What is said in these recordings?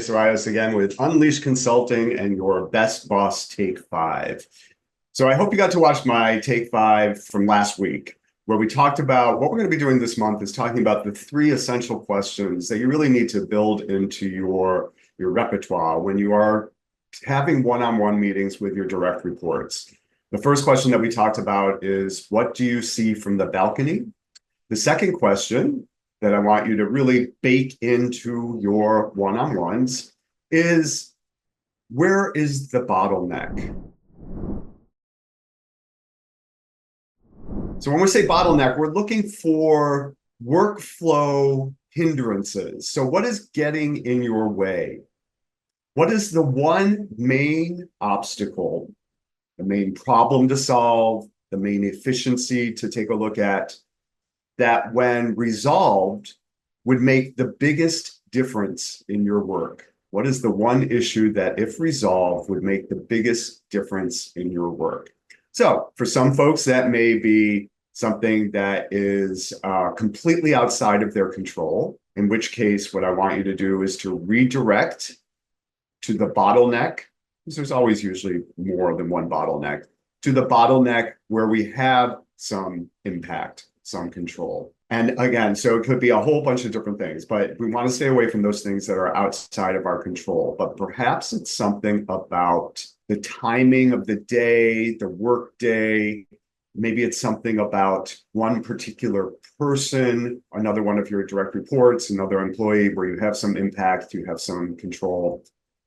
Ceballos again with Unleash Consulting and your Best Boss Take 5. So I hope you got to watch my Take 5 from last week, where we talked about what we're going to be doing this month is talking about the 3 essential questions that you really need to build into your repertoire when you are having one-on-one meetings with your direct reports. The first question that we talked about is, what do you see from the balcony? The second question that I want you to really bake into your one-on-ones is, where is the bottleneck? So when we say bottleneck, we're looking for workflow hindrances. So what is getting in your way? What is the one main obstacle, the main problem to solve, the main efficiency to take a look at, that when resolved would make the biggest difference in your work? What is the one issue that, if resolved, would make the biggest difference in your work? So for some folks, that may be something that is completely outside of their control, in which case what I want you to do is to redirect to the bottleneck, because there's always usually more than one bottleneck, to the bottleneck where we have some impact, some control. And again, so it could be a whole bunch of different things, but we want to stay away from those things that are outside of our control. But perhaps it's something about the timing of the day, the work day. Maybe it's something about one particular person, another one of your direct reports, another employee where you have some impact, you have some control.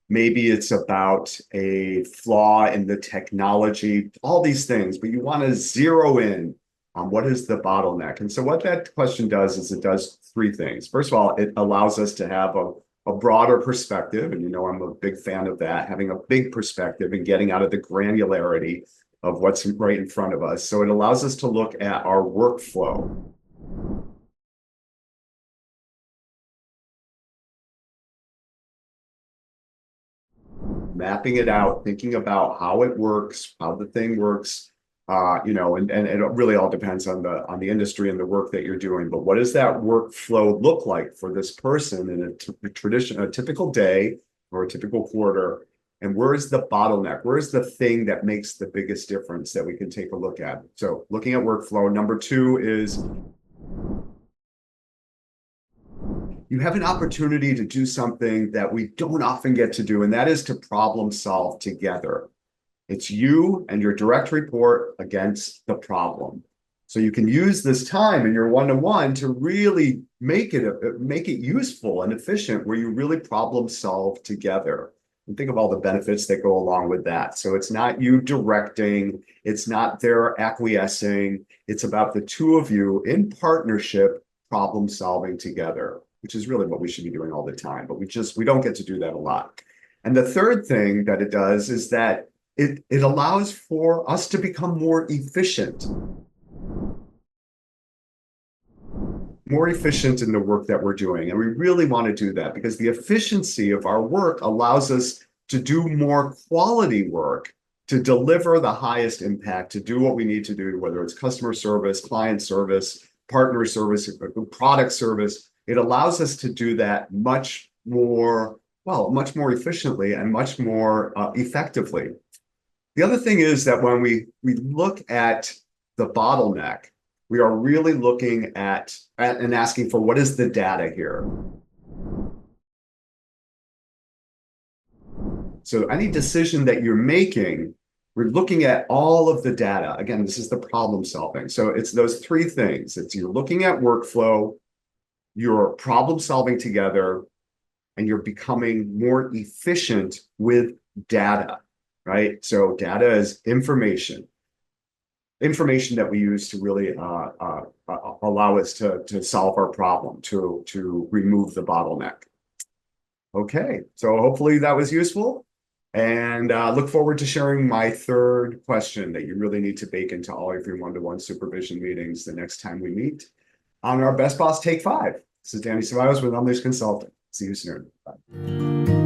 Maybe it's about a flaw in the technology, all these things, but you want to zero in on what is the bottleneck. And so what that question does is it does 3 things. First of all, it allows us to have a broader perspective. And you know, I'm a big fan of that, having a big perspective and getting out of the granularity of what's right in front of us. So it allows us to look at our workflow. Mapping it out, thinking about how it works, how the thing works, and it really all depends on the industry and the work that you're doing. But what does that workflow look like for this person in a typical day or a typical quarter? And where is the bottleneck? Where is the thing that makes the biggest difference that we can take a look at? So looking at workflow. Number 2 is, you have an opportunity to do something that we don't often get to do, and that is to problem solve together. It's you and your direct report against the problem. So you can use this time in your one-to-one to really make it useful and efficient, where you really problem solve together. And think of all the benefits that go along with that. So it's not you directing, it's not their acquiescing, it's about the 2 of you in partnership problem solving together, which is really what we should be doing all the time, but we don't get to do that a lot. And the third thing that it does is that it allows for us to become more efficient in the work that we're doing. And we really want to do that because the efficiency of our work allows us to do more quality work, to deliver the highest impact, to do what we need to do, whether it's customer service, client service, partner service, product service. It allows us to do that much more efficiently and much more effectively. The other thing is that when we look at the bottleneck, we are really looking at and asking for, what is the data here? So any decision that you're making, we're looking at all of the data. Again, this is the problem solving. So it's those 3 things. It's you're looking at workflow, you're problem solving together, and you're becoming more efficient with data, right? So data is information that we use to really allow us to solve our problem, to remove the bottleneck. Okay, so hopefully that was useful. And look forward to sharing my 3rd question that you really need to bake into all of your one-to-one supervision meetings the next time we meet on our Best Boss Take 5. This is Danny Ceballos with Unleash Consulting. See you soon. Bye.